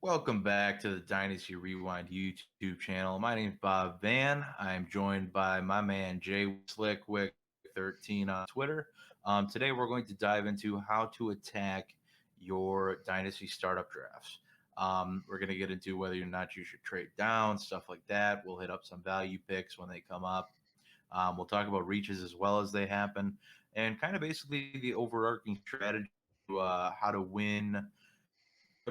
Welcome back to the Dynasty Rewind YouTube channel. My name is Bob Van. I'm joined by my man Jay Slick Wick 13 on Twitter. Today we're going to dive into how to attack your Dynasty Startup drafts. We're going to get into whether or not you should trade down, stuff like that. We'll hit up some value picks when they come up. We'll talk about reaches as well as they happen, and kind of basically the overarching strategy how to win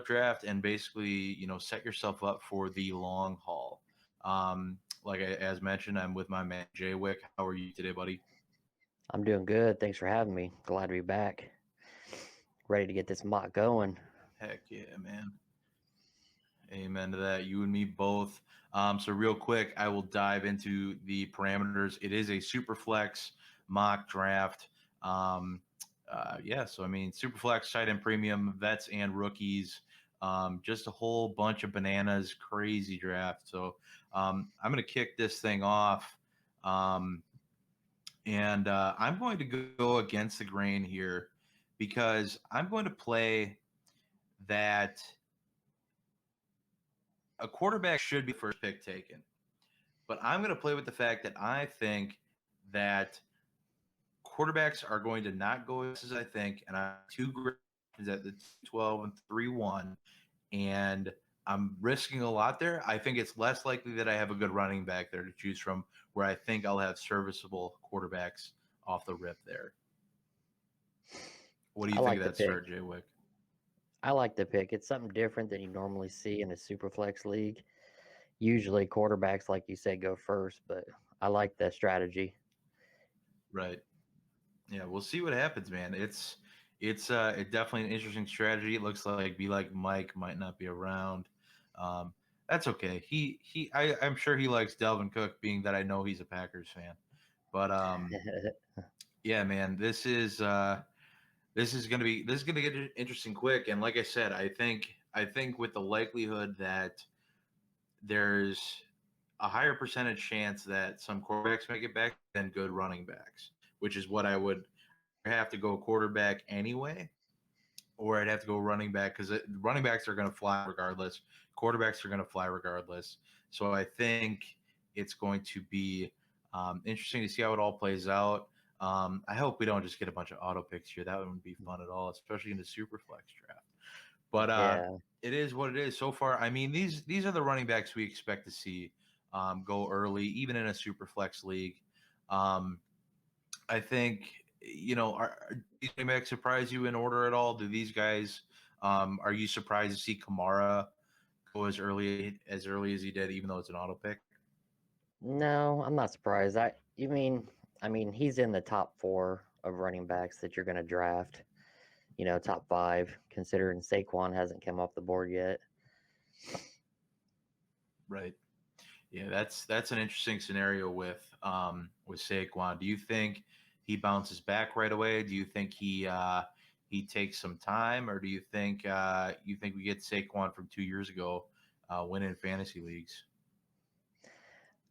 draft and basically, set yourself up for the long haul. As mentioned, I'm with my man Jay Wick. How are you today, buddy? I'm doing good. Thanks for having me. Glad to be back. Ready to get this mock going. Heck yeah, man. Amen to that. You and me both. So real quick, I will dive into the parameters. It is a super flex mock draft. So super flex, tight end premium, vets and rookies. Just a whole bunch of bananas, crazy draft. So I'm going to kick this thing off. And I'm going to go against the grain here because I'm going to play that a quarterback should be the first pick taken. But I'm going to play with the fact that I think that quarterbacks are going to not go as I think, and I have two grades at the 12 and 3-1, and I'm risking a lot there. I think it's less likely that I have a good running back there to choose from, where I think I'll have serviceable quarterbacks off the rip there. What do you think of that start, Jay Wick? I like the pick. It's something different than you normally see in a super flex league. Usually quarterbacks, like you said, go first, but I like the strategy. Right. Yeah, we'll see what happens, man. It's definitely an interesting strategy. It looks like Be Like Mike might not be around. That's okay. I'm sure he likes Dalvin Cook, being that I know he's a Packers fan. But yeah, man, this is gonna get interesting quick. And like I said, I think with the likelihood that there's a higher percentage chance that some quarterbacks make it back than good running backs, which is what I would have to go quarterback anyway, or I'd have to go running back because running backs are going to fly regardless. Quarterbacks are going to fly regardless. So I think it's going to be interesting to see how it all plays out. I hope we don't just get a bunch of auto picks here. That wouldn't be fun at all, especially in the super flex draft. But Yeah. it is what it is so far. I mean, these are the running backs we expect to see go early, even in a super flex league. I think, are these running backs surprise you in order at all? Do these guys, are you surprised to see Kamara go as early as he did, even though it's an auto pick? No, I'm not surprised. I mean, he's in the top 4 of running backs that you're going to draft. Top 5, considering Saquon hasn't come off the board yet. Right. Yeah, that's an interesting scenario with Saquon. Do you think he bounces back right away? Do you think he takes some time, or do you think we get Saquon from 2 years ago winning fantasy leagues?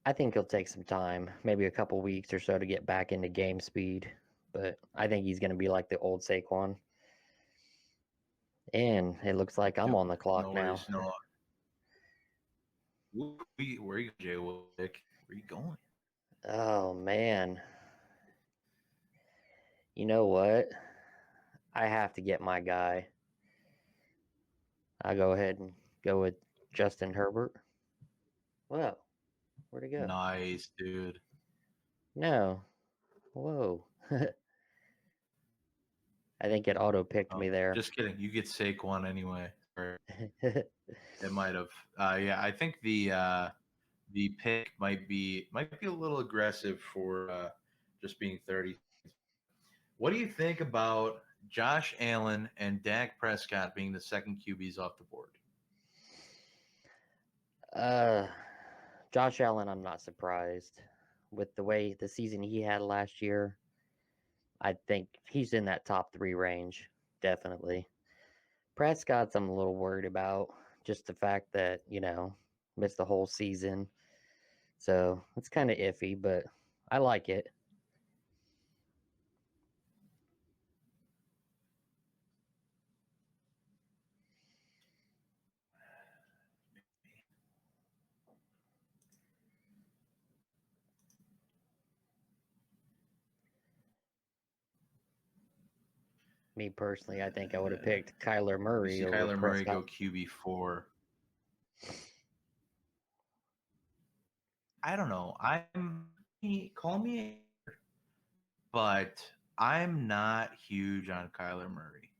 I think he'll take some time, maybe a couple weeks or so to get back into game speed. But I think he's going to be like the old Saquon. And it looks like I'm Yep. on the clock No now. worries. No. Where are you, Jay Wick? Where are you going? Oh, man. You know what? I have to get my guy. I'll go ahead and go with Justin Herbert. Whoa, where'd he go? Nice, dude. No. Whoa. I think it auto picked me Oh, there. just kidding. You get Saquon anyway. Or it might have. Yeah, I think the pick might be a little aggressive for just being 30. What do you think about Josh Allen and Dak Prescott being the second QBs off the board? uh, Josh Allen, I'm not surprised. With the way the season he had last year, I think he's in that top 3 range, definitely. Prescott's I'm a little worried about. Just the fact that, missed the whole season. So it's kind of iffy, but I like it. Me personally, I think I would have picked Kyler We Murray see over Kyler Murray Prescott. go QB4. I don't know. Call me, but I'm not huge on Kyler Murray.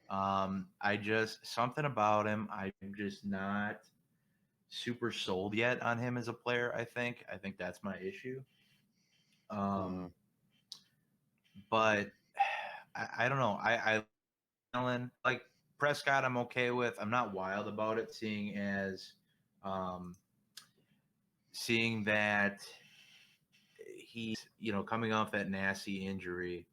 I just something about him. I'm just not super sold yet on him as a player. I think that's my issue. Mm-hmm. Um, but I don't know. Allen like Prescott. I'm okay with. I'm not wild about it. Um, seeing that he's coming off that nasty injury.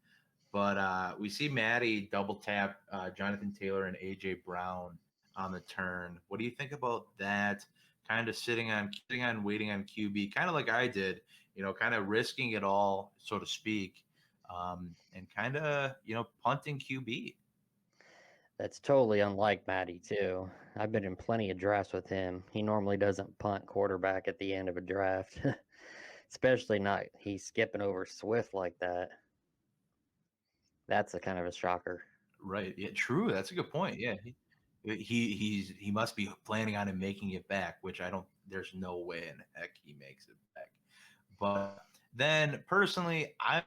But we see Maddie double tap Jonathan Taylor and AJ Brown on the turn. What do you think about that? Kind of sitting on waiting on QB, kind of like I did. Kind of risking it all, so to speak, and kind of punting QB. That's totally unlike Matty too. I've been in plenty of drafts with him. He normally doesn't punt quarterback at the end of a draft, especially not he's skipping over Swift like that. That's a kind of a shocker. Right. Yeah. True. That's a good point. Yeah. He must be planning on him making it back, which I don't. There's no way in heck he makes it back. But then personally, I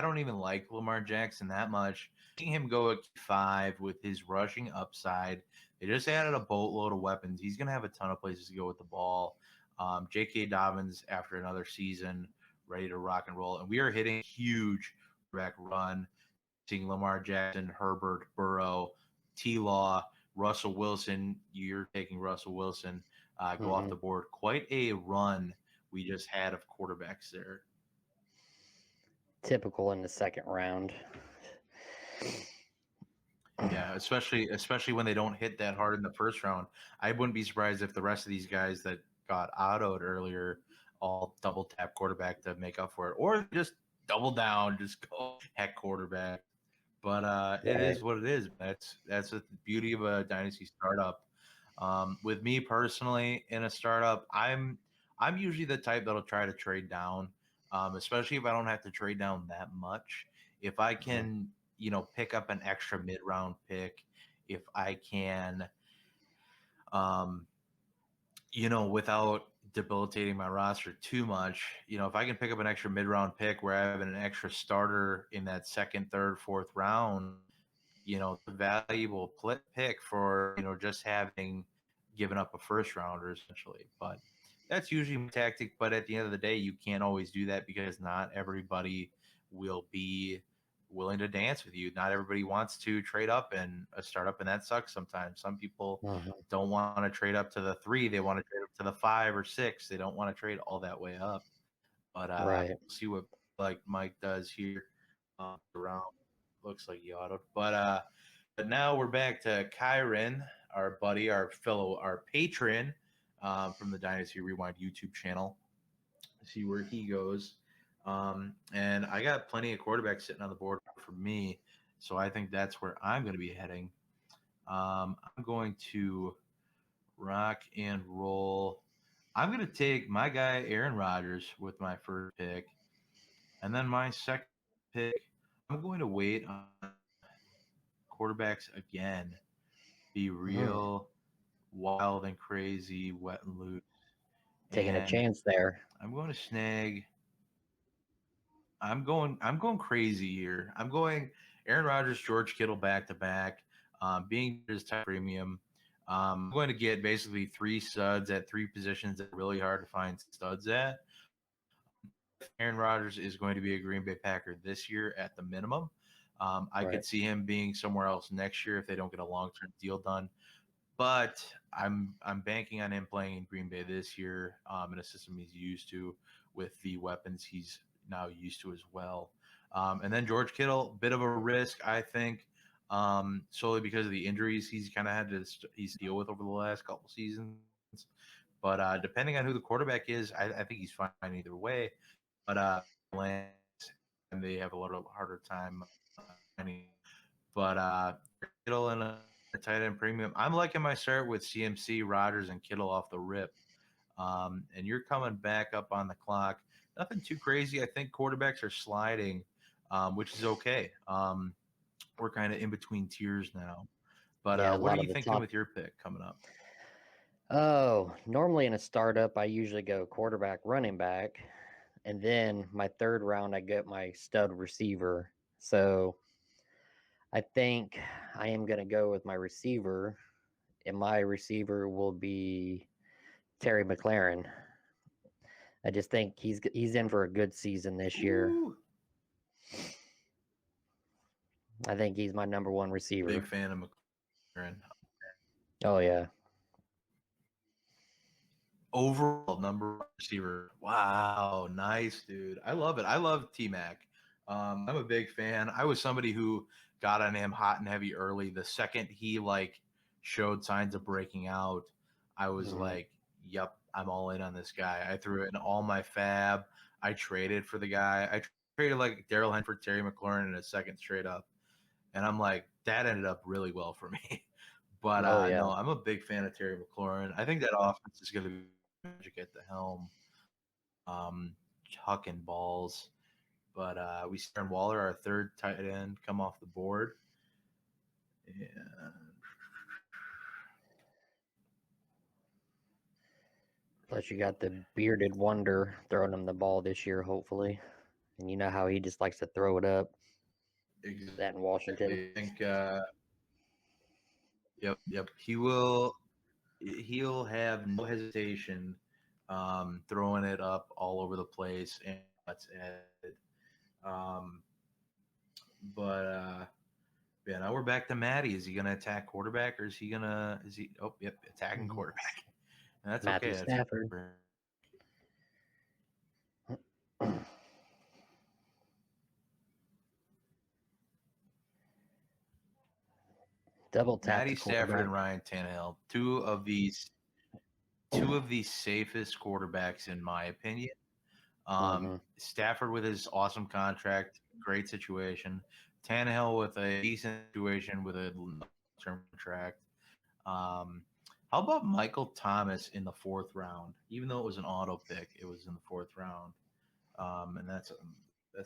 don't even like Lamar Jackson that much. Seeing him go at 5 with his rushing upside, they just added a boatload of weapons. He's gonna have a ton of places to go with the ball. J.K. Dobbins after another season, ready to rock and roll, and we are hitting huge back run. Seeing Lamar Jackson, Herbert, Burrow, T. Law, Russell Wilson. You're taking Russell Wilson. Go off Mm-hmm. the board. Quite a run we just had of quarterbacks there. Typical in the second round. Yeah, especially when they don't hit that hard in the first round. I wouldn't be surprised if the rest of these guys that got autoed earlier all double tap quarterback to make up for it, or just double down, just go heck quarterback. But it Right. is what it is. That's the beauty of a dynasty startup. With me personally, in a startup, I'm usually the type that'll try to trade down, especially if I don't have to trade down that much. If I Mm-hmm. can, pick up an extra mid round pick, if I can, um, without debilitating my roster too much, if I can pick up an extra mid round pick where I have an extra starter in that second, third, fourth round, valuable pick for, just having given up a first rounder essentially. But that's usually my tactic. But at the end of the day, you can't always do that because not everybody will be willing to dance with you. Not everybody wants to trade up in a startup, and that sucks sometimes. Some people Mm-hmm. don't want to trade up to the 3, they want to trade up to the 5 or 6. They don't want to trade all that way up. But Right. we'll see what like Mike does here around. Looks like he auto. But now we're back to Kyron, our buddy, our patron from the Dynasty Rewind YouTube channel. See where he goes. And I got plenty of quarterbacks sitting on the board for me, so I think that's where I'm going to be heading. I'm going to rock and roll. I'm going to take my guy Aaron Rodgers with my first pick, and then my second pick. I'm going to wait on quarterbacks again. Be Mm-hmm. real wild and crazy, wet and loose. Taking a And chance there. I'm going to snag. I'm going crazy here. I'm going Aaron Rodgers, George Kittle back to back. Being his type premium. I'm going to get basically 3 studs at 3 positions that are really hard to find studs at. Aaron Rodgers is going to be a Green Bay Packer this year at the minimum. I Right. could see him being somewhere else next year if they don't get a long-term deal done. But I'm banking on him playing in Green Bay this year in a system he's used to with the weapons he's now used to as well. And then George Kittle, bit of a risk, I think, solely because of the injuries he's kind of had to he's deal with over the last couple seasons. But depending on who the quarterback is, I think he's fine either way. But and they have a little harder time. Finding. But Kittle and a tight end premium. I'm liking my start with CMC, Rodgers, and Kittle off the rip. And you're coming back up on the clock. Nothing too crazy. I think quarterbacks are sliding, which is okay. we're kind of in between tiers now. But Yeah, a what are lot you of the thinking top. with your pick coming up? Oh, normally in a startup, I usually go quarterback, running back, and then my third round, I get my stud receiver. So I think I am going to go with my receiver, and my receiver will be Terry McLaren. I just think he's in for a good season this year. Ooh, I think he's my number one big receiver. fan of McLaren. Oh yeah, Overall number one receiver. Wow, nice, dude. I love it. I love T Mac. I'm a big fan. I was somebody who got on him hot and heavy early. The second he like showed signs of breaking out, I was mm-hmm. like, "Yep, I'm all in on this guy." I threw in all my fab. I traded for the guy. I traded like Daryl Henford, Terry McLaurin in a second straight up, and I'm like, that ended up really well for me. But Oh yeah, no, I'm a big fan of Terry McLaurin. I think that offense is going to be magic at the helm, chucking balls. But we see Aaron Waller, our third tight end, come off the board. And plus you got the bearded wonder throwing him the ball this year, hopefully. And you know how he just likes to throw it up. That in Washington. exactly, I think. Yep. He'll have no hesitation throwing it up all over the place and that's added. Um, but yeah, now we're back to Matty. Is he going to attack quarterback or is he going to? Is he? Oh, yep, attacking quarterback. And that's Matthew okay. That's Stafford. Double tap Matty the Stafford quarterback. and Ryan Tannehill, two of the safest quarterbacks in my opinion. Mm-hmm. Stafford with his awesome contract, great situation. Tannehill with a decent situation with a long-term contract. Um, how about Michael Thomas in the fourth round? Even though it was an auto pick, it was in the fourth round, and that's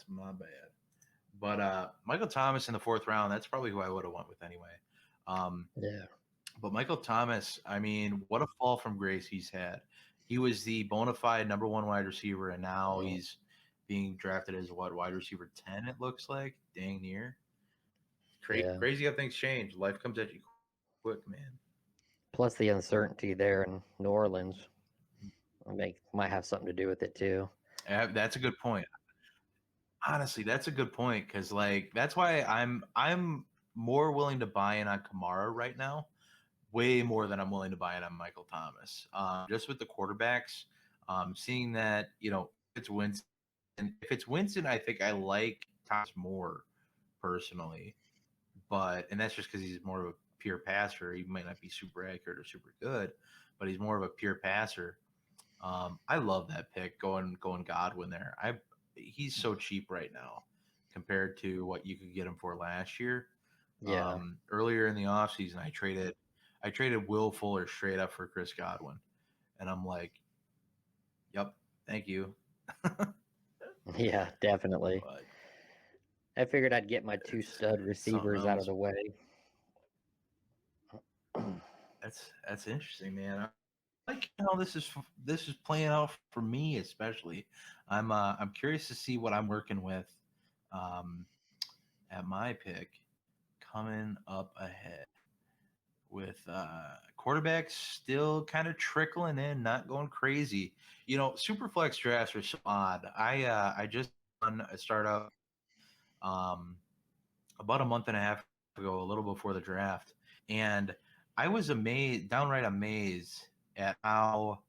my bad. But Michael Thomas in the fourth round, that's probably who I would have went with anyway. Um, Yeah. but Michael Thomas, I mean, what a fall from grace he's had. He was the bona fide number one wide receiver, and now he's being drafted as what, wide receiver 10, it looks like. Dang near. Yeah. Crazy how things change. Life comes at you quick, man. Plus the uncertainty there in New Orleans might have something to do with it too. That's a good point. Honestly, that's a good point because like that's why I'm more willing to buy in on Kamara right now, way more than I'm willing to buy in on Michael Thomas. Just with the quarterbacks, seeing that it's Winston. If it's Winston, I think I like Thomas more personally, and that's just because he's more of a pure passer. He might not be super accurate or super good, but he's more of a pure passer. I love that pick going Godwin there. He's so cheap right now compared to what you could get him for last year. Yeah. Earlier in the offseason, I traded Will Fuller straight up for Chris Godwin, and I'm like, yep, thank you. Yeah, definitely. But I figured I'd get my two it's, stud it's something receivers out of else. the way. That's interesting, man. I like how this is playing out for me, especially. I'm curious to see what I'm working with um, at my pick coming up ahead with quarterbacks still kind of trickling in, not going crazy. Super flex drafts are so odd. I just done a startup um, about a month and a half ago, a little before the draft, and I was amazed, downright amazed at how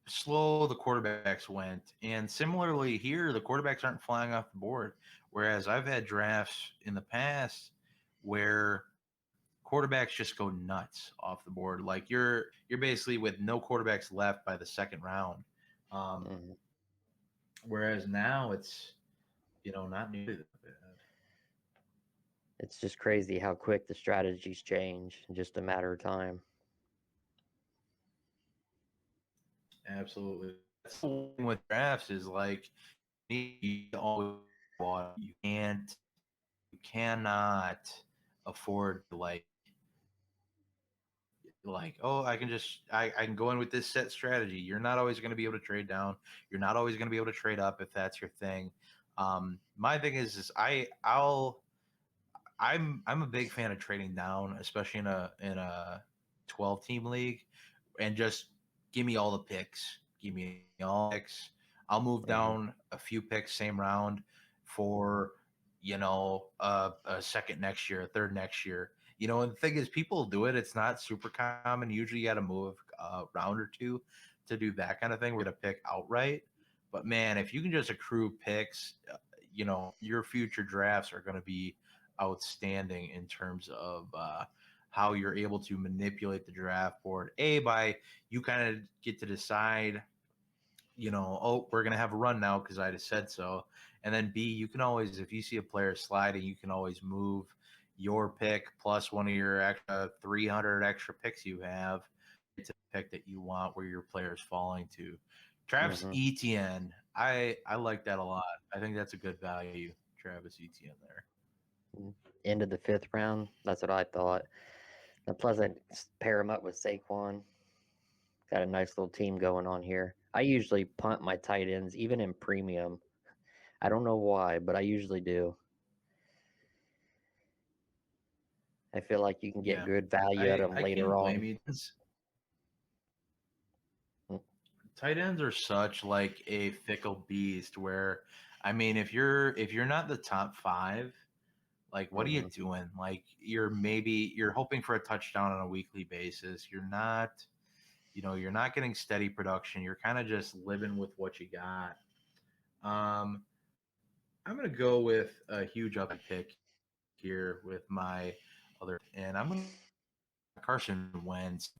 slow the quarterbacks went. And similarly here, the quarterbacks aren't flying off the board. Whereas I've had drafts in the past where quarterbacks just go nuts off the board. Like you're basically with no quarterbacks left by the second round. Um, Mhm. whereas now it's not nearly that bad. It's just crazy how quick the strategies change in just a matter of time. Absolutely. That's the thing with drafts is like you need to always You cannot afford to like, oh, I can go in with this set strategy. You're not always going to be able to trade down. You're not always going to be able to trade up if that's your thing. My thing is I'm a big fan of trading down, especially in a 12 team league, and just give me all the picks. Give me all the picks. I'll move Hmm. down a few picks same round for a second next year, a third next year. And the thing is, people do it. It's not super common. Usually, you got to move a round or two to do that kind of thing. We're gonna pick outright. But man, if you can just accrue picks, your future drafts are going to be outstanding in terms of how you're able to manipulate the draft board. By you kind of get to decide, oh, we're going to have a run now because I just said so. And then B, you can always, if you see a player sliding, you can always move your pick plus one of your extra 300 extra picks you have to the pick that you want where your player is falling to. Travis Hmm. Etienne, I like that a lot. I think that's a good value, Travis Etienne there. End of the fifth round. That's what I thought. And plus, I pair him up with Saquon. Got a nice little team going on here. I usually punt my tight ends, even in premium. I don't know why, but I usually do. I feel like you can get Yeah, good value at them I later can't blame on. you. Mm. Tight ends are such like a fickle beast where, I mean, if you're not the top five, like what are you Mm-hmm. doing? Like you're hoping for a touchdown on a weekly basis. You're not getting steady production. You're kind of just living with what you got. I'm gonna go with a huge upside pick here with my other, and I'm gonna go Carson Wentz.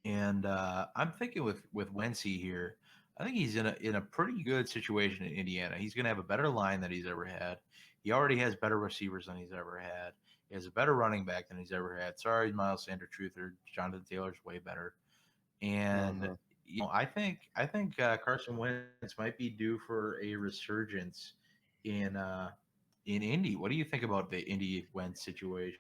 And I'm thinking with Wentzy here, I think he's in a pretty good situation in Indiana. He's going to have a better line than he's ever had. He already has better receivers than he's ever had. He has a better running back than he's ever had. Sorry, Miles Sanders Truther, Jonathan Taylor's way better. And Mm-hmm. I think Carson Wentz might be due for a resurgence in Indy. What do you think about the Indy Wentz situation?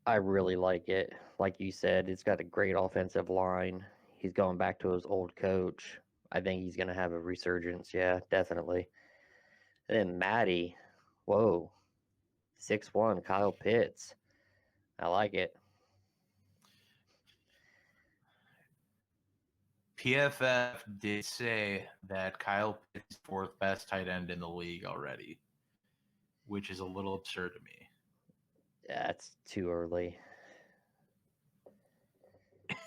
I really like it. Like you said, it's got a great offensive line. He's going back to his old coach. I think he's going to have a resurgence. Yeah, definitely. And then Maddie, whoa, 6'1", Kyle Pitts. I like it. PFF did say that Kyle Pitts is fourth best tight end in the league already, which is a little absurd to me. That's too early. He's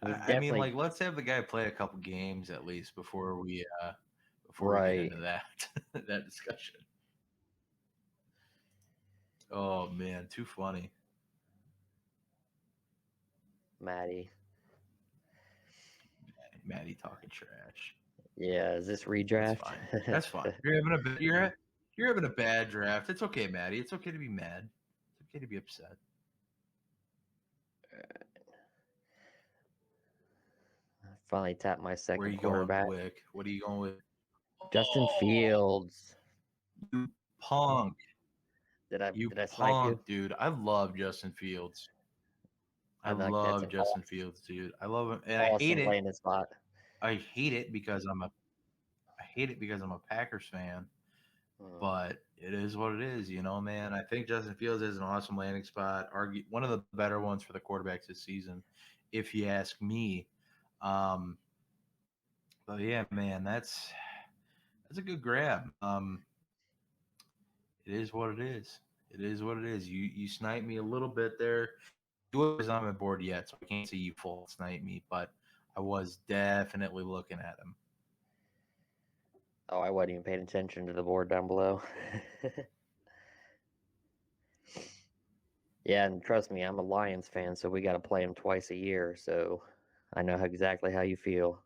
I mean, definitely like, let's have the guy play a couple games at least before we get right, into that that discussion. Oh man, too funny. Maddie. Maddie talking trash. Yeah, is this That's redraft? fine. That's fine. You're having a bad draft. It's okay, Maddie. It's okay to be mad. It's okay to be upset. Finally tapped my Where are second you going, quarterback. Wick? What are you going with? Justin Oh, Fields. you punk. Did I You did I snipe you? punk, dude. I love Justin Fields. I I think that's love an Justin Fields, dude. I love him, and I hate awesome it. landing spot. I hate it because I'm a Packers fan. Mm. But it is what it is, man. I think Justin Fields is an awesome landing spot. Argue one of the better ones for the quarterbacks this season, if you ask me. Um, but yeah, man, that's a good grab. It is what it is. It is what it is. You sniped me a little bit there. He was on my board yet, so I can't see you full snipe me, but I was definitely looking at him. Oh, I wasn't even paying attention to the board down below. Yeah, and trust me, I'm a Lions fan, so we got to play them twice a year. So I know exactly how you feel.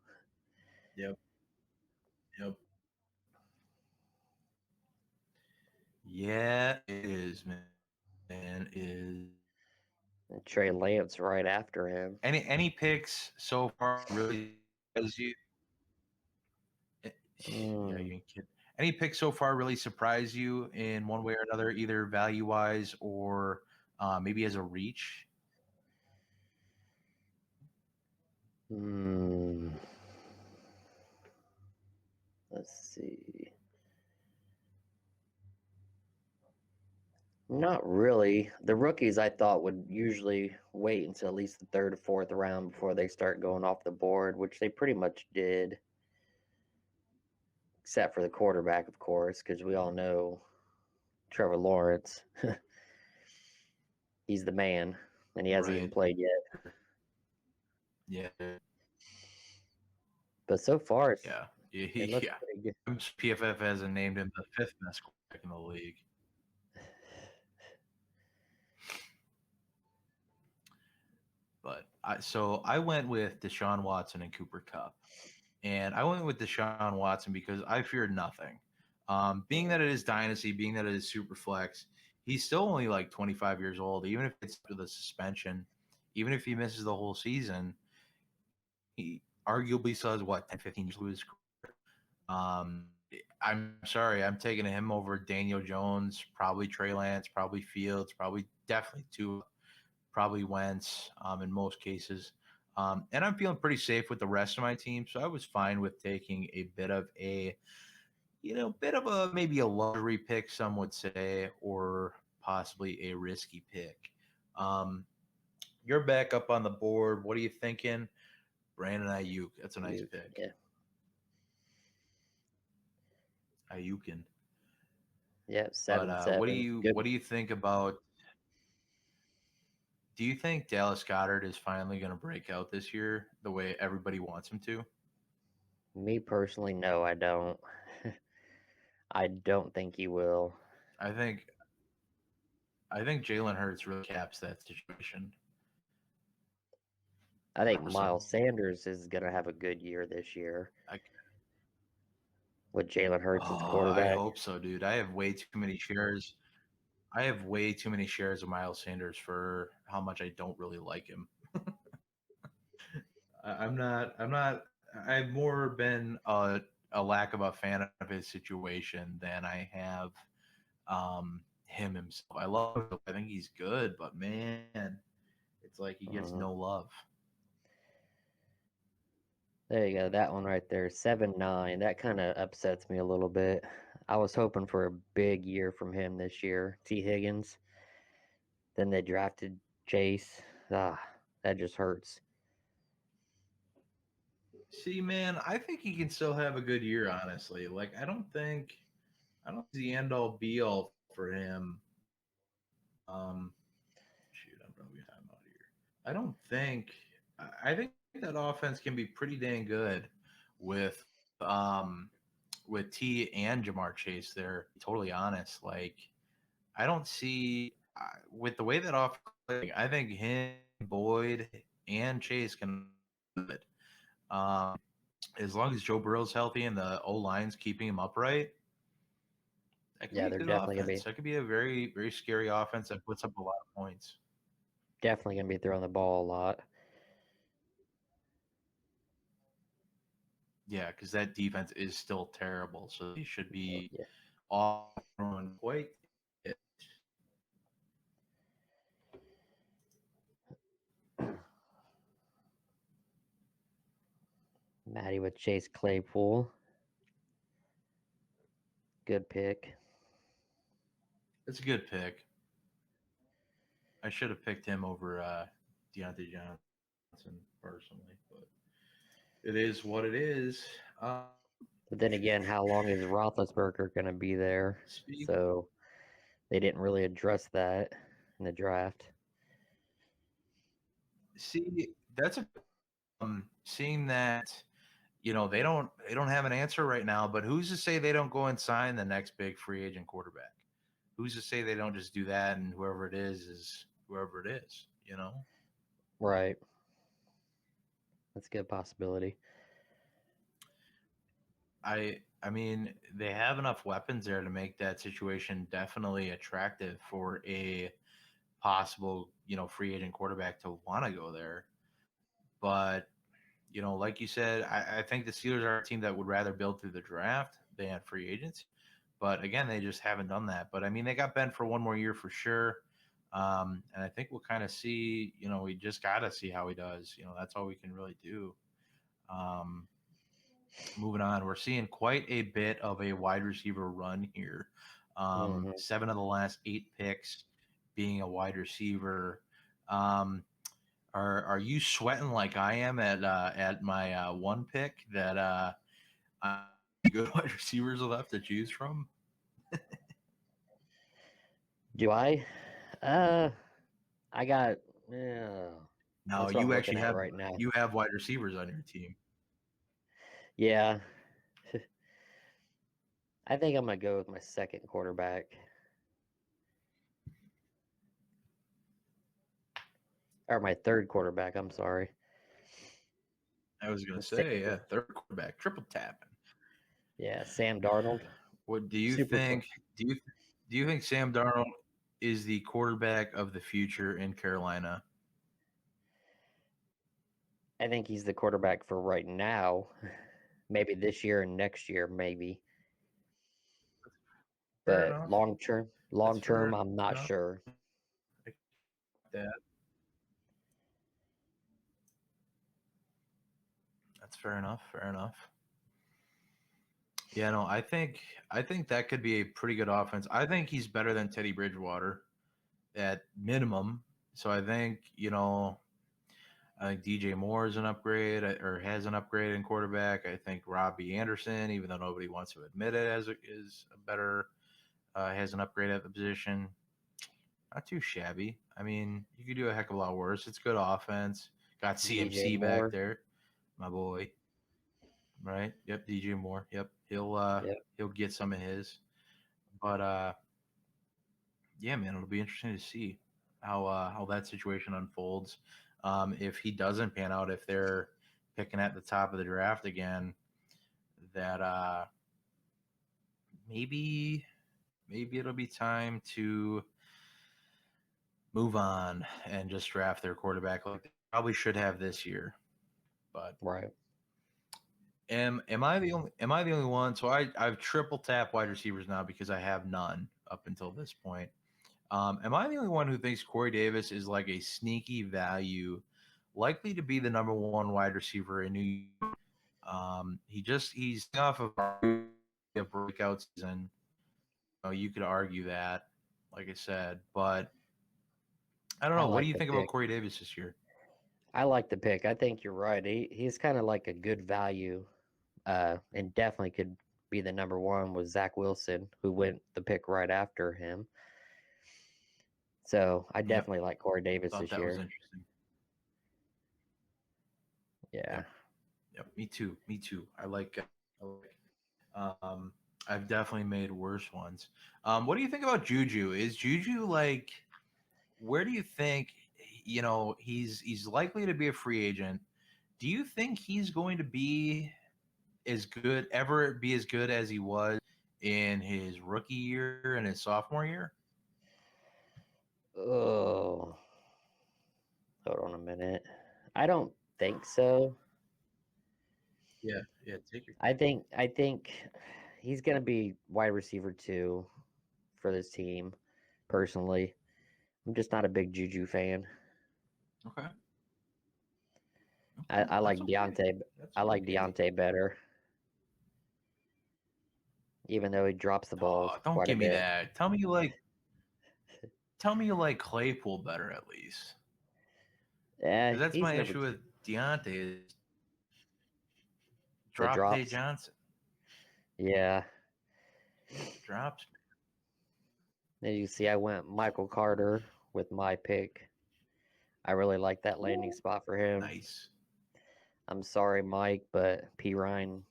Yep. Yep. Yeah, it is, man. It is. And Trey Lance right after him. Any picks so far really surprise you? Yeah, Mm, you ain't kidding. Any pick so far really surprise you in one way or another, either value wise or maybe as a reach? mm, let's see. Not really. The rookies I thought would usually wait until at least the third or fourth round before they start going off the board, which they pretty much did, except for the quarterback, of course, because we all know Trevor Lawrence. He's the man, and he hasn't even Right. played yet. Yeah. But so far, Yeah. it looks Yeah. pretty good. PFF hasn't named him the fifth best quarterback in the league. But I went with Deshaun Watson and Cooper Cup. And I went with Deshaun Watson because I feared nothing. Being that it is dynasty, being that it is super flex, he's still only like 25 years old. Even if it's the suspension, even if he misses the whole season, he arguably still has what 10, 15 years to his career. I'm sorry, I'm taking him over Daniel Jones, probably Trey Lance, probably Fields, probably definitely two, probably Wentz in most cases. And I'm feeling pretty safe with the rest of my team, so I was fine with taking a bit of a maybe a luxury pick, some would say, or possibly a risky pick. Um, you're back up on the board. What are you thinking? Brandon Ayuk. That's a nice pick. Yeah, Ayukin. yeah, But 7-7. Good. what do you think about? Do you think Dallas Goddard is finally going to break out this year the way everybody wants him to? Me personally, no, I don't. I don't think he will. I think I think Jalen Hurts really caps that situation. I think Personally, Miles Sanders is going to have a good year this year I, with Jalen Hurts as the I quarterback. hope so, dude. I have way too many shares. I have way too many shares of Miles Sanders for how much I don't really like him. I'm not. I'm not. I've more been a lack of a fan of his situation than I have him himself. I love him. I think he's good, but man, it's like he gets Mhm. no love. There you go. That one right there, 7-9. That kind of upsets me a little bit. I was hoping for a big year from him this year. T. Higgins. Then they drafted Chase. Ah, that just hurts. See, man, I think he can still have a good year. Honestly, like I don't see the end all be all for him. Shoot, I'm probably time out here. I don't think. I think that offense can be pretty dang good with with T and Jamar Chase. There, totally honest. Like I don't see with the way that I think him, Boyd, and Chase can good. Um, as long as Joe Burrow's healthy and the O line's keeping him upright, that could Yeah, be a they're good definitely gonna offense. be That could be a very, very scary offense that puts up a lot of points. definitely gonna be throwing the ball a lot. Yeah, because that defense is still terrible. So they should be Yeah. off and quite. Maddie with Chase Claypool. Good pick. It's a good pick. I should have picked him over Deontay Johnson personally, but it is what it is. But then again, how long is Roethlisberger gonna be there? Speak. So they didn't really address that in the draft. See, that's a seeing that they don't have an answer right now. But who's to say they don't go and sign the next big free agent quarterback? Who's to say they don't just do that and whoever it is whoever it is? You know. Right. That's a good possibility. I mean, they have enough weapons there to make that situation definitely attractive for a possible, free agent quarterback to want to go there. But like you said, I think the Steelers are a team that would rather build through the draft than free agency. But again, they just haven't done that. But I mean, they got Ben for one more year for sure. And I think we'll kind of see, we just got to see how he does. That's all we can really do. Um, Moving on, we're seeing quite a bit of a wide receiver run here. Hmm. 7 of the last 8 picks being a wide receiver. Um, are you sweating like I am at my one pick that I good wide receivers left to choose from? Do I? Uh, I got. Uh, No, that's what I'm you looking actually at have right now. you have wide receivers on your team. Yeah, I think I'm gonna go with my second quarterback, or my third quarterback. I'm sorry. I was gonna Sa- say, yeah, third quarterback, triple tapping. Yeah, Sam Darnold. What do you Super fun. think? Do you think Sam Darnold is the quarterback of the future in Carolina? I think he's the quarterback for right now. Maybe this year and next year, maybe. Fair But enough. That's long fair term, I'm not enough. sure. I that that's fair enough. Fair enough. Yeah, no, I think that could be a pretty good offense. I think he's better than Teddy Bridgewater at minimum. So I think DJ Moore is an upgrade or has an upgrade in quarterback. I think Robbie Anderson, even though nobody wants to admit it, is a better has an upgrade at the position. Not too shabby. I mean, you could do a heck of a lot worse. It's good offense. Got DJ CMC back Moore. there, my boy. Right? Yep, DJ Moore. Yep, Yep. he'll get some of his. But yeah, man, it'll be interesting to see how that situation unfolds. If he doesn't pan out, if they're picking at the top of the draft again, that maybe it'll be time to move on and just draft their quarterback like they probably should have this year. But Right. am I the only one? So I've triple tap wide receivers now because I have none up until this point. Am I the only one who thinks Corey Davis is like a sneaky value, likely to be the number one wide receiver in New York? He's off of a breakout season. You could argue that, like I said, but I don't I know. What do like you the think about pick. Corey Davis this year? I like the pick. I think you're right. He's kind of like a good value, and definitely could be the number one with Zach Wilson, who went the pick right after him. So I Yep, definitely like Corey Davis thought this that was year. interesting. Yeah. Yep, yep. Me too. Me too. Um, I've definitely made worse ones. What do you think about Juju? Is Juju like? Where do you think? He's likely to be a free agent. Do you think he's going to be as good as he was in his rookie year and his sophomore year? Oh, hold on a minute. I don't think so. Yeah, yeah. Take your I think he's gonna be wide receiver two for this team. Personally, I'm just not a big Juju fan. okay. I, Okay, I that's like okay. Deontay. That's I like okay. Deontay better, even though he drops the ball Oh, don't quite a give me bit. that. Tell me you like Claypool better at least, because that's He's my number issue two. with Deontay is The drop Tay drops. Johnson. Yeah. Drops. As you see, I went Michael Carter with my pick. I really like that landing Ooh, spot for him. nice. I'm sorry, Mike, but P. Ryan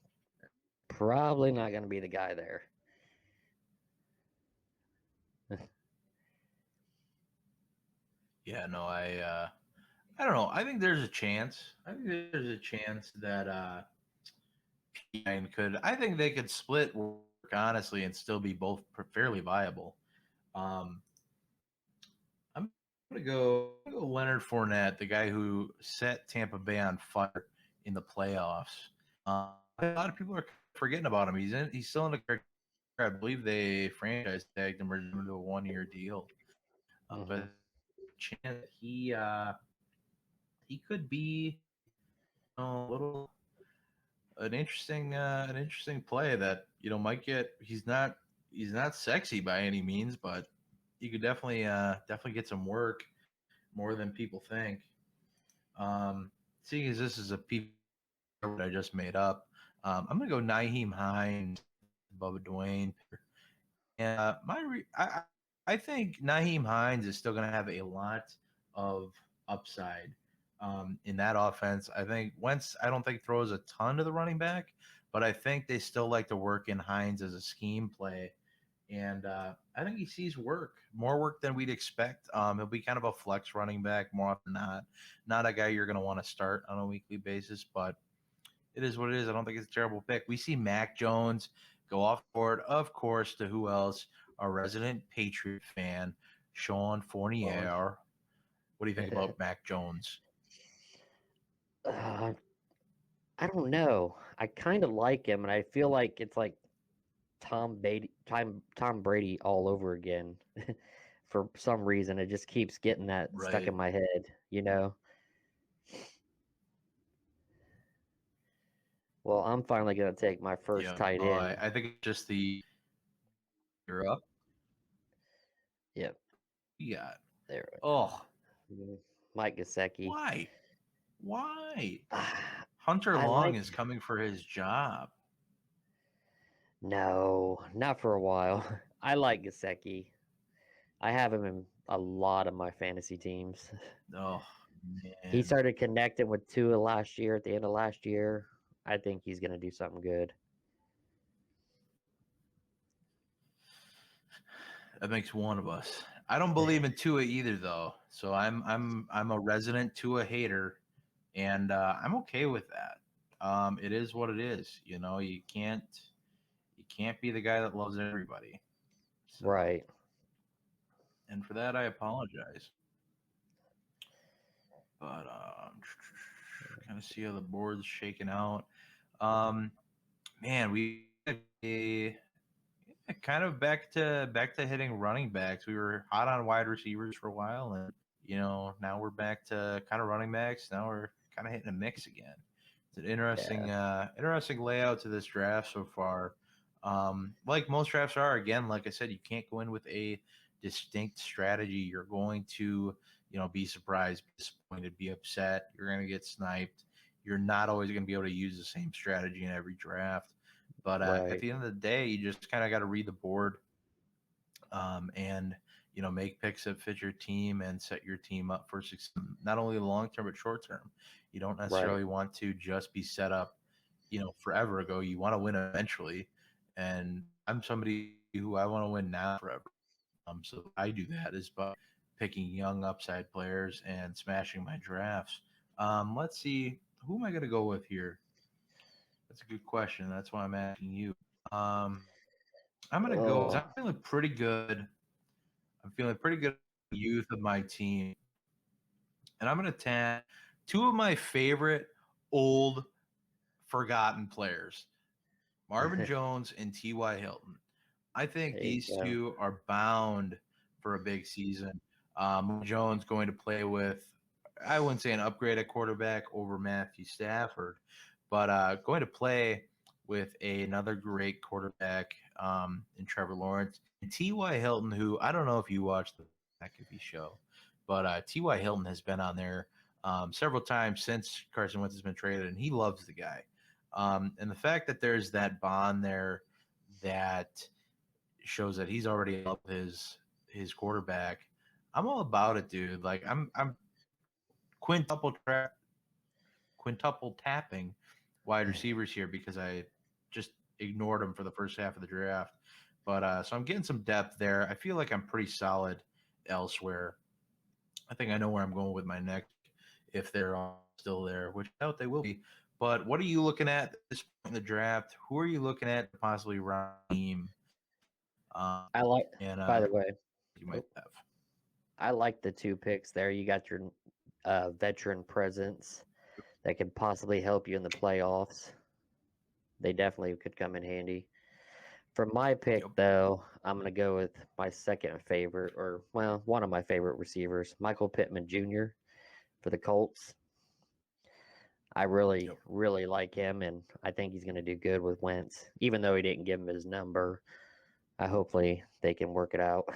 probably not going to be the guy there. Yeah, no, I don't know. I think there's a chance. I think there's a chance that P9 could. I think they could split work honestly and still be both fairly viable. Um, I'm gonna go Leonard Fournette, the guy who set Tampa Bay on fire in the playoffs. A lot of people are forgetting about him. He's still in the. I believe they franchise tagged him or into a 1 year deal. Mm-hmm. But chance that he could be, a little an interesting play that might get. He's not sexy by any means, but you could definitely get some work more than people think. Um, Seeing as this is a PPR that I just made up, I'm gonna go Naheem Hines, Bubba Dwayne, and I think Naheem Hines is still gonna have a lot of upside in that offense. I think Wentz, I don't think throws a ton to the running back, but I think they still like to work in Hines as a scheme play. And I think he sees more work than we'd expect. He'll be kind of a flex running back more often than not a guy you're going to want to start on a weekly basis, but it is what it is. I don't think it's a terrible pick. We see Mac Jones go off board, of course, to who else? Our resident Patriot fan, Sean Well, Fournier. What do you think about Mac Jones? uh, I don't know. I kind of like him, and I feel like it's like Tom Brady all over again. For some reason, it just keeps getting that stuck Right. in my head. You know. Well, I'm finally gonna take my first Yeah. tight end. I think it's just the you're up. Yep, You got. there. Oh, Mhm. Mike Gesicki. why? Why? Hunter I Long like. is coming for his job. No, not for a while. I like Gesicki. I have him in a lot of my fantasy teams. Oh He man. started connecting with Tua last year at the end of last year. I think he's going to do something good. That makes one of us. I don't believe in Tua either, though. So I'm a resident Tua hater, and I'm okay with that. It is what it is. You can't be the guy that loves everybody. So, Right. and for that, I apologize. But kind of see how the board's shaking out. Um, Man, we kind of back to hitting running backs. We were hot on wide receivers for a while, and now we're back to kind of running backs. Now we're kind of hitting a mix again. It's an Yeah. interesting layout to this draft so far. Like most drafts are, again, like I said, you can't go in with a distinct strategy. You're going to, be surprised, be disappointed, be upset. You're going to get sniped. You're not always going to be able to use the same strategy in every draft. But at Right. the end of the day, you just kind of got to read the board, and make picks that fit your team and set your team up for success, not only long term but short term. You don't Right. necessarily want to just be set up, forever ago. You want to win eventually, and I'm somebody who I want to win now forever. So I do that is by picking young upside players and smashing my drafts. Let's see, who am I going to go with here? That's a good question. That's why I'm asking you. Um, I'm gonna go. Oh. I'm feeling pretty good. I'm feeling pretty good about the youth of my team, and I'm gonna tag two of my favorite old forgotten players, Marvin There Jones and T.Y. Hilton. I think you these go. two are bound for a big season. Jones going to play with, I wouldn't say an upgrade at quarterback over Matthew Stafford, but going to play with another great quarterback in Trevor Lawrence. And T.Y. Hilton, who I don't know if you watched the McAfee show, but T.Y. Hilton has been on there several times since Carson Wentz has been traded, and he loves the guy. And the fact that there's that bond there that shows that he's already up his quarterback. I'm all about it, dude. Like I'm quintuple tra- quintuple tapping wide receivers here because I just ignored them for the first half of the draft. But so I'm getting some depth there. I feel like I'm pretty solid elsewhere. I think I know where I'm going with my next if they're all still there, which I doubt they will be. But what are you looking at this point in the draft? Who are you looking at to possibly run a team? I like. And By the way, you might oh, have. I like the two picks there. You got your veteran presence that could possibly help you in the playoffs. They definitely could come in handy. For my pick, Yep. though, I'm going to go with my second favorite, or, well, one of my favorite receivers, Michael Pittman Jr. for the Colts. I really, Yep. really like him, and I think he's going to do good with Wentz, even though he didn't give him his number. Hopefully they can work it out.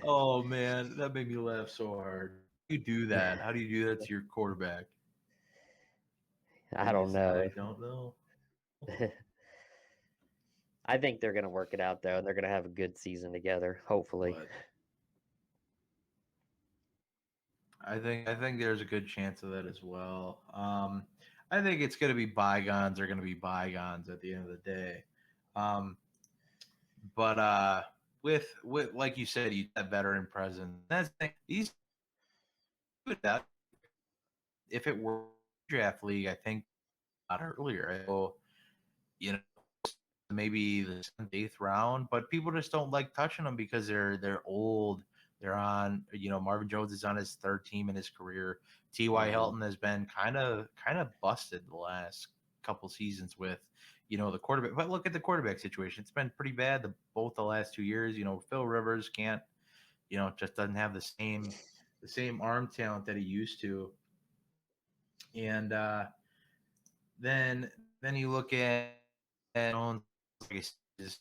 Oh man, that made me laugh so hard. You do that? How do you do that to your quarterback? I don't I know. don't know. I think they're going to work it out, though, and they're going to have a good season together, hopefully. But I think there's a good chance of that as well. I think it's going to be bygones are going to be bygones at the end of the day. Um, but with like you said, you that veteran presence. That's the thing. These if it were a draft league, I think a lot earlier. So, you know, maybe the 7th, 8th round, but people just don't like touching them because they're old. They're on, Marvin Jones is on his 3rd team in his career. T.Y. Mhm. Hilton has been kind of busted the last couple seasons with, the quarterback. But look at the quarterback situation; it's been pretty bad both the last 2 years. Phil Rivers can't, just doesn't have the same arm talent that he used to, and then you look at Jones, like I said, is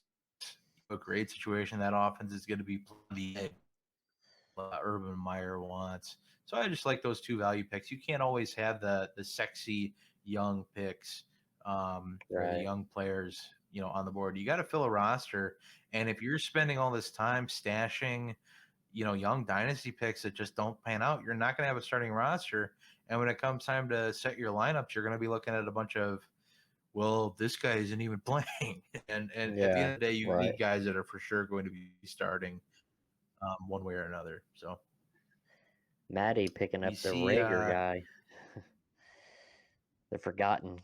a great situation. That offense is going to be the edge Urban Meyer wants. So I just like those two value picks. You can't always have the sexy young picks or the Right. young players, on the board. You got to fill a roster, and if you're spending all this time stashing, young dynasty picks that just don't pan out, you're not going to have a starting roster. And when it comes time to set your lineups, you're going to be looking at a bunch of, well, this guy isn't even playing. And at the Yeah. end of the day, you Right. need guys that are for sure going to be starting one way or another. So Maddie picking you up the see, Rager guy, the forgotten.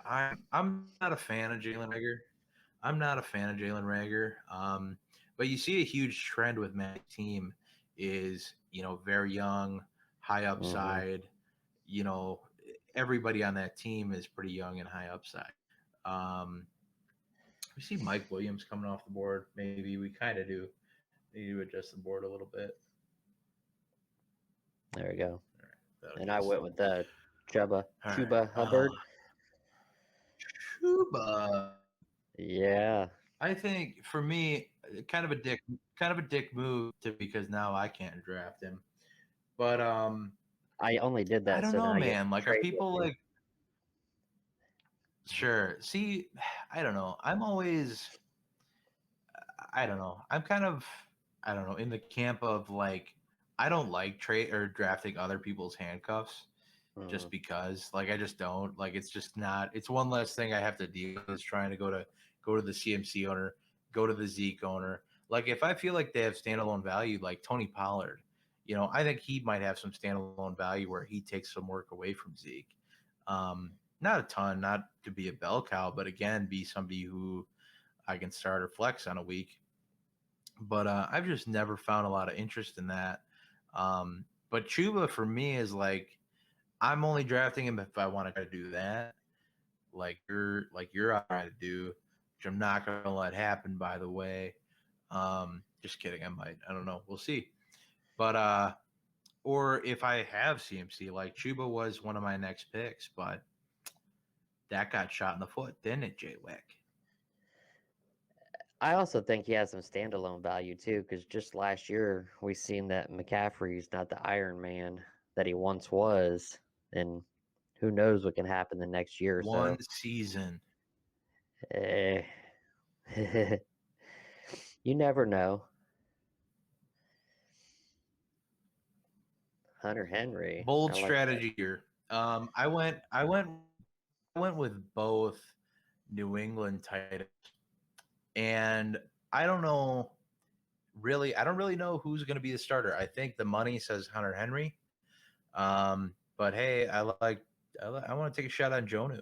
I'm not a fan of Jalen Rager. I'm not a fan of Jalen Rager. But you see a huge trend with Matt's team is, very young, high Hmm. upside. You know, everybody on that team is pretty young and high upside. Um, we see Mike Williams coming off the board. Maybe we kind of do. Need to adjust the board a little bit. There we go. All right, that'll And get I us went somewhere. with Chuba, All right. Chuba Hubbard. Chuba. Yeah. I think for me, kind of a dick move to because now I can't draft him. But I only did I that don't so then know, I get man. Like, are trade with people you. like sure? See, I don't know. I don't know. I'm kind of, I don't know, in the camp of like, I don't like trade or drafting other people's handcuffs Hmm. just because, like, I just don't like. It's just not. It's one less thing I have to deal with is trying to go to the CMC owner, go to the Zeke owner. Like, if I feel like they have standalone value, like Tony Pollard, I think he might have some standalone value where he takes some work away from Zeke. Not a ton, not to be a bell cow, but again, be somebody who I can start or flex on a week. But I've just never found a lot of interest in that. But Chuba for me is like I'm only drafting him if I want to try to do that. Like you're all right to do, which I'm not gonna let happen. By the way, just kidding. I might. I don't know. We'll see. But or if I have CMC, like Chuba was one of my next picks, but that got shot in the foot, didn't it, Jay Wick? I also think he has some standalone value too, because just last year we seen that McCaffrey's not the Iron Man that he once was, and who knows what can happen the next year or One so. season. Eh. You never know. Hunter Henry. I Bold like that. strategy here. I went with both New England tight ends, and I don't know really. I don't really know who's going to be the starter. I think the money says Hunter Henry, but hey, I want to take a shot on Jonu.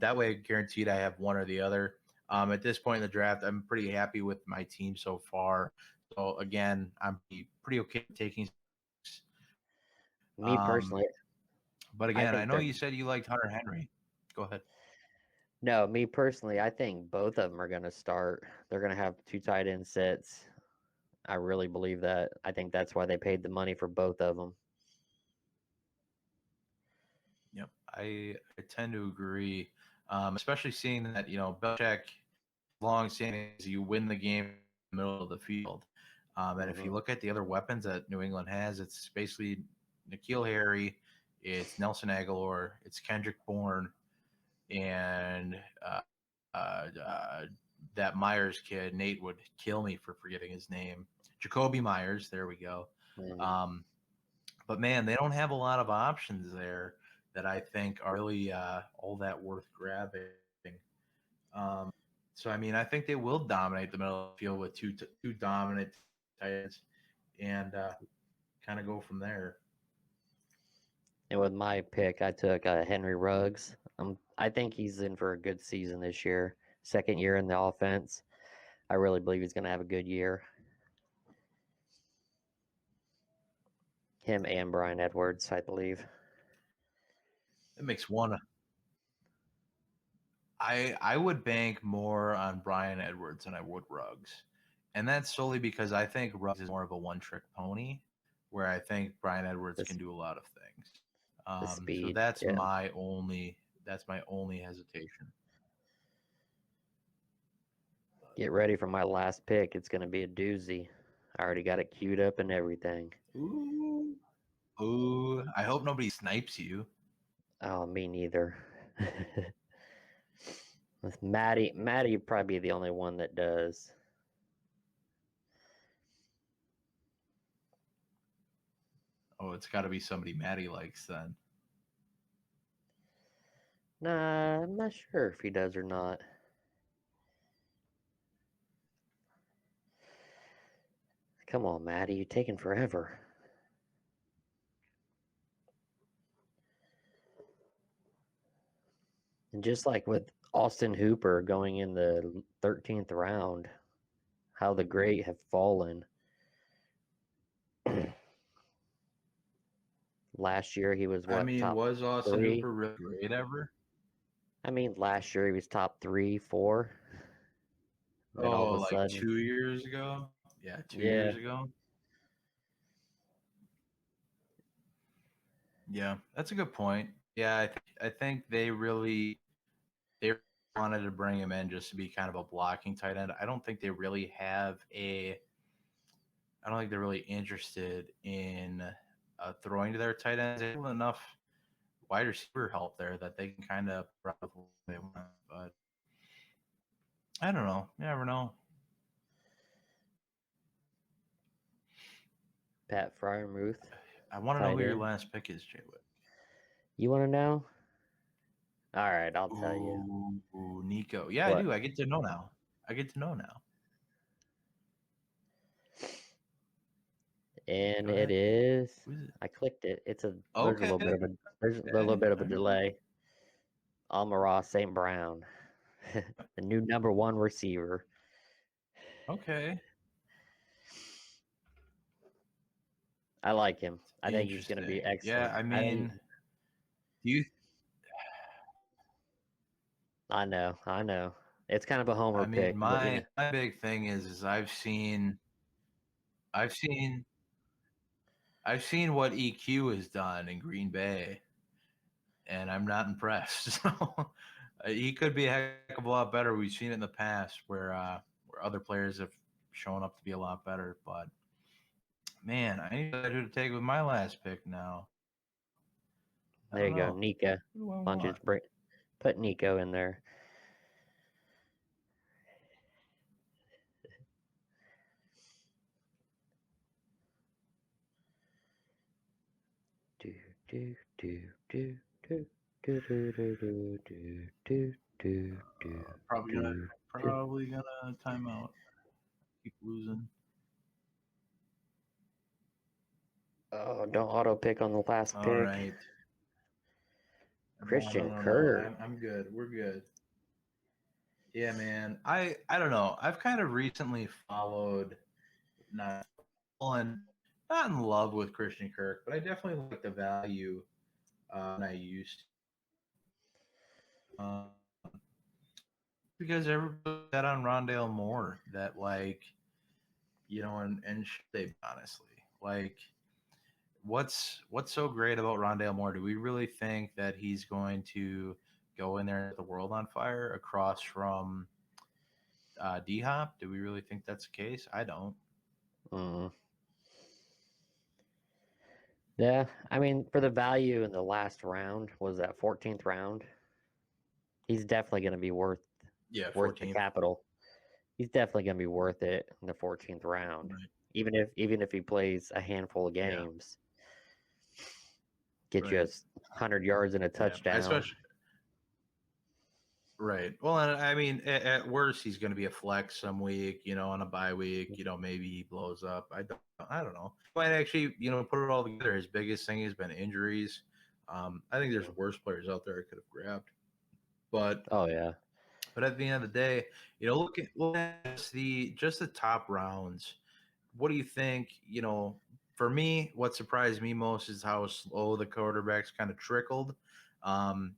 That way, guaranteed I have one or the other. At this point in the draft, I'm pretty happy with my team so far. So again, I'm pretty okay taking Me personally, But I again, I think know they're you said you liked Hunter Henry. Go ahead. no. Me personally, I think both of them are going to start. They're going to have 2 tight end sets. I really believe that. I think that's why they paid the money for both of them. Yep, I tend to agree, especially seeing that Belichick long standing is you win the game in the middle of the field. And if you Mm-hmm. look at the other weapons that New England has, it's basically N'Keal Harry, it's Nelson Aguilar, it's Kendrick Bourne, and that Myers kid. Nate would kill me for forgetting his name. Jacoby Myers. There we go. Mm-hmm. Um, but man, they don't have a lot of options there that I think are really all that worth grabbing. Um, so I mean, I think they will dominate the middle of the field with two dominant tight ends, and kind of go from there. And with my pick, I took Henry Ruggs. I think he's in for a good season this year. Second year in the offense. I really believe he's going to have a good year. Him and Brian Edwards, I believe. It makes one. I would bank more on Brian Edwards than I would Ruggs, and that's solely because I think Ruggs is more of a one-trick pony, where I think Brian Edwards The, can do a lot of things. the So speed, yeah. that's my only hesitation. Get ready for my last pick. It's going to be a doozy. I already got it queued up and everything. Ooh, ooh! I hope nobody snipes you. Oh, me neither. With Maddie would probably be the only one that does. Oh, it's got to be somebody Maddie likes then. Nah, I'm not sure if he does or not. Come on, Maddie, you're taking forever. And just like with Austin Hooper going in the 13th round, how the great have fallen. Last year he was I what, mean, top was Austin 3? Hooper really great ever? I mean, last year he was top 3, 4. Then all of Oh, a like sudden, 2 years ago? Yeah, two yeah, years ago. Yeah, that's a good point. Yeah, I think they wanted to bring him in just to be kind of a blocking tight end. I don't think they're really interested in throwing to their tight ends. They have enough wide receiver help there that they can kind of probably they want. But I don't know. You never know. Pat Fryermuth, I want to know tight who your end. last pick is, Jay Witt. You want to know? All right, I'll tell you. Ooh, Nico. Yeah, I What? do. I get to know now. I get to know now. And Go it ahead. is. Who's it? I clicked it. Okay. There's a little Okay. bit of a All right. delay. Amon-Ra St. Brown, the new #1 receiver. Okay. I like him. I think he's going to be Interesting. Yeah, excellent. I I think. mean, do you I know. I know. It's kind of a homer I mean pick, but my big thing is I've seen I've seen what EQ has done in Green Bay, and I'm not impressed. So he could be a heck of a lot better. We've seen it in the past where other players have shown up to be a lot better. But man, I need to decide who to take with my last pick now. I there don't you go, know. Nika. Who do I Why don't you want? just put Nico in there? Do do do do do do do do do do do do do Probably gonna do do. probably gonna time out. Keep losing. Oh, don't auto pick on the last All pick. right. No, no, Christian no, no. Kirk. I'm good. We're good. Yeah, man. I don't know. I've kind of recently followed not and not in love with Christian Kirk, but I definitely like the value than I used to. Because everybody bet on Rondale Moore that and should they honestly like what's so great about Rondale Moore? Do we really think that he's going to go in there and set the world on fire across from D Hop? Do we really think that's the case? I don't. Mm. Yeah, I mean, for the value in the last round, was that 14th round? He's definitely going to be Yeah, worth the 14th. capital. He's definitely going to be worth it in the 14th round, Right. even if he plays a handful of Yeah. games, get you Right. 100 yards and a Yeah. touchdown. Especially right. Well, and I mean, at worst, he's going to be a flex some week, on a bye week. Maybe he blows up. I don't know. He might actually, put it all together. His biggest thing has been injuries. I think there's worse players out there I could have grabbed, but Oh yeah, at the end of the day, look at the top rounds. What do you think? For me, what surprised me most is how slow the quarterbacks kind of trickled. And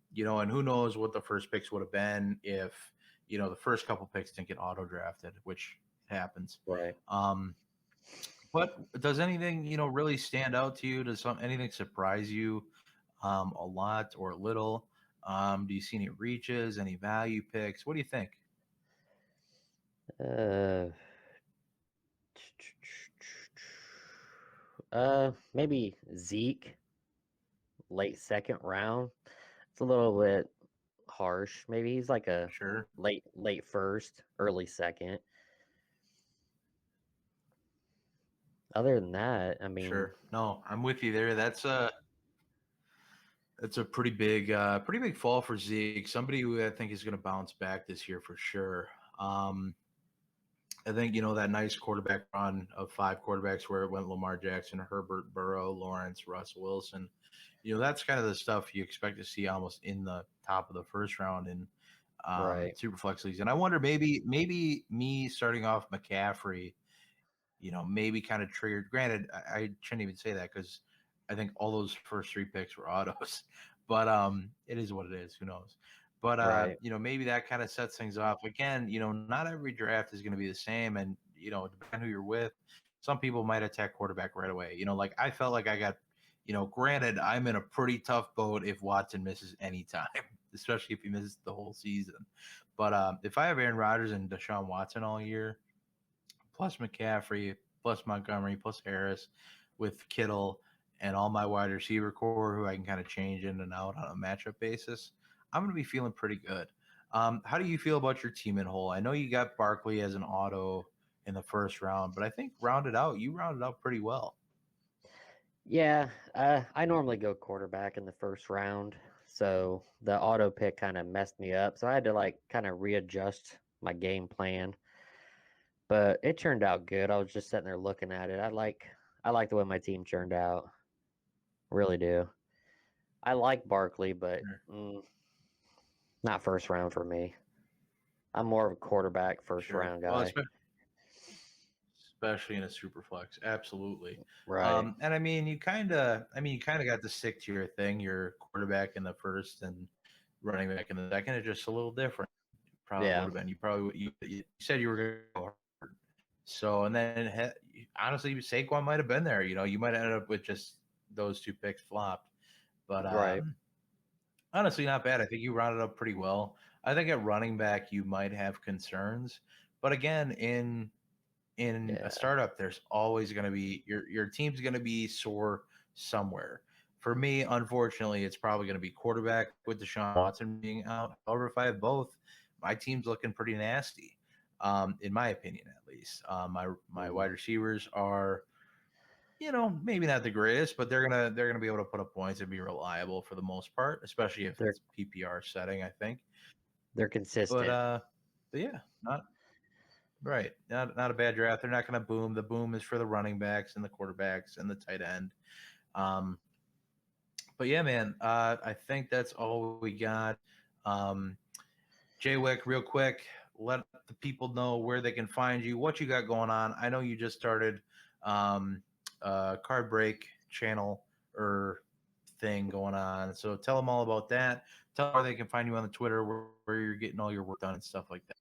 who knows what the first picks would have been if, the first couple picks didn't get auto drafted, which happens. right. But does anything, really stand out to you? Does anything surprise you a lot or a little? Do you see any reaches, any value picks? What do you think? Uh, maybe Zeke, late second round. It's a little bit harsh. Maybe he's like a Sure. late first, early second. Other than that, I mean, Sure. No, I'm with you there. That's a pretty big fall for Zeke. Somebody who I think is going to bounce back this year for sure. I think that nice quarterback run of 5 quarterbacks where it went Lamar Jackson, Herbert, Burrow, Lawrence, Russell Wilson. That's kind of the stuff you expect to see almost in the top of the first round in right. super flex leagues. And I wonder maybe me starting off McCaffrey, maybe kind of triggered. Granted, I shouldn't even say that because I think all those first 3 picks were autos, but it is what it is. Who knows? But Right. maybe that kind of sets things off. Again, not every draft is going to be the same, and depending who you're with, some people might attack quarterback right away. Like I felt like I got, granted, I'm in a pretty tough boat if Watson misses any time, especially if he misses the whole season. But if I have Aaron Rodgers and Deshaun Watson all year, plus McCaffrey, plus Montgomery, plus Harris, with Kittle and all my wide receiver core who I can kind of change in and out on a matchup basis, I'm going to be feeling pretty good. How do you feel about your team in whole? I know you got Barkley as an auto in the first round, but I think you rounded out pretty well. Yeah, I normally go quarterback in the first round, so the auto pick kind of messed me up. So I had to like kind of readjust my game plan, but it turned out good. I was just sitting there looking at it. I like the way my team turned out. Really do. I like Barkley, but Sure. not first round for me. I'm more of a quarterback first Sure. round Well, guy. especially in a super flex, absolutely. Right. And you kind of got to stick to your thing, your quarterback in the first and running back in the second. It's just a little different. Probably would Yeah. have been. You said you were going to go hard. So and then honestly, Saquon might have been there. You might have ended up with just those 2 picks flopped. But Right. honestly, not bad. I think you rounded up pretty well. I think at running back you might have concerns, but again, in a Yeah. startup, there's always going to be your team's going to be sore somewhere. For me, unfortunately, it's probably going to be quarterback with Deshaun Watson being out. However, if I have both, my team's looking pretty nasty, in my opinion, at least. My Mm. wide receivers are, maybe not the greatest, but they're gonna be able to put up points and be reliable for the most part, especially if They're it's PPR setting, I think. they're But consistent. uh, but yeah, not right. Not a bad draft. They're not going to boom. The boom is for the running backs and the quarterbacks and the tight end. Um, but yeah, man, I think that's all we got. Um, Jay Wick, real quick, let the people know where they can find you, what you got going on. I know you just started card break channel or thing going on. So tell them all about that. Tell them where they can find you on the Twitter, where you're getting all your work done and stuff like that.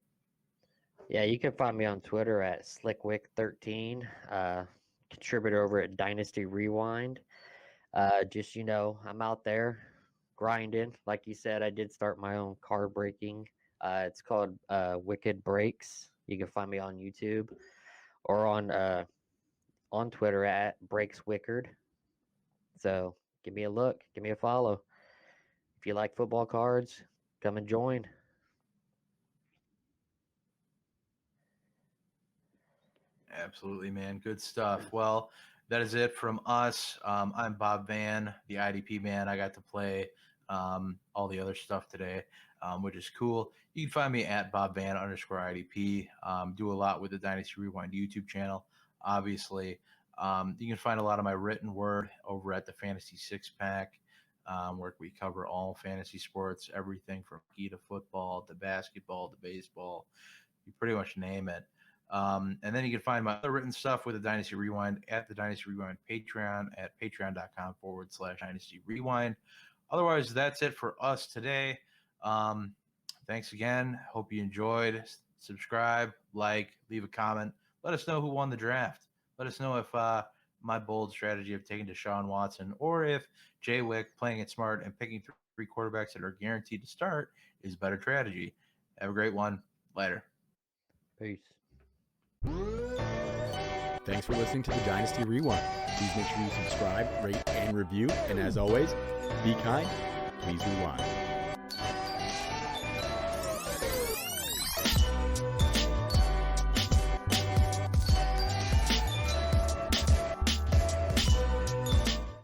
Yeah, you can find me on Twitter at SlickWick13, contributor over at Dynasty Rewind. Just, I'm out there grinding. Like you said, I did start my own card breaking. It's called Wicked Breaks. You can find me on YouTube or on Twitter at Breaks Wickard. So give me a look, give me a follow. If you like football cards, come and join. Absolutely, man. Good stuff. Well, that is it from us. I'm Bob Van, the IDP man. I got to play all the other stuff today, which is cool. You can find me at Bob Van _IDP. Do a lot with the Dynasty Rewind YouTube channel, obviously. You can find a lot of my written word over at the Fantasy Six Pack, where we cover all fantasy sports, everything from hockey to football to basketball to baseball. You pretty much name it. And then you can find my other written stuff with the Dynasty Rewind at the Dynasty Rewind Patreon at patreon.com/Dynasty Rewind. Otherwise, that's it for us today. Thanks again. Hope you enjoyed. Subscribe, leave a comment. Let us know who won the draft. Let us know if my bold strategy of taking Deshaun Watson or if Jay Wick playing it smart and picking three quarterbacks that are guaranteed to start is better strategy. Have a great one. Later. Peace. Thanks for listening to the Dynasty Rewind. Please make sure you subscribe, rate, and review. And as always, be kind. Please rewind.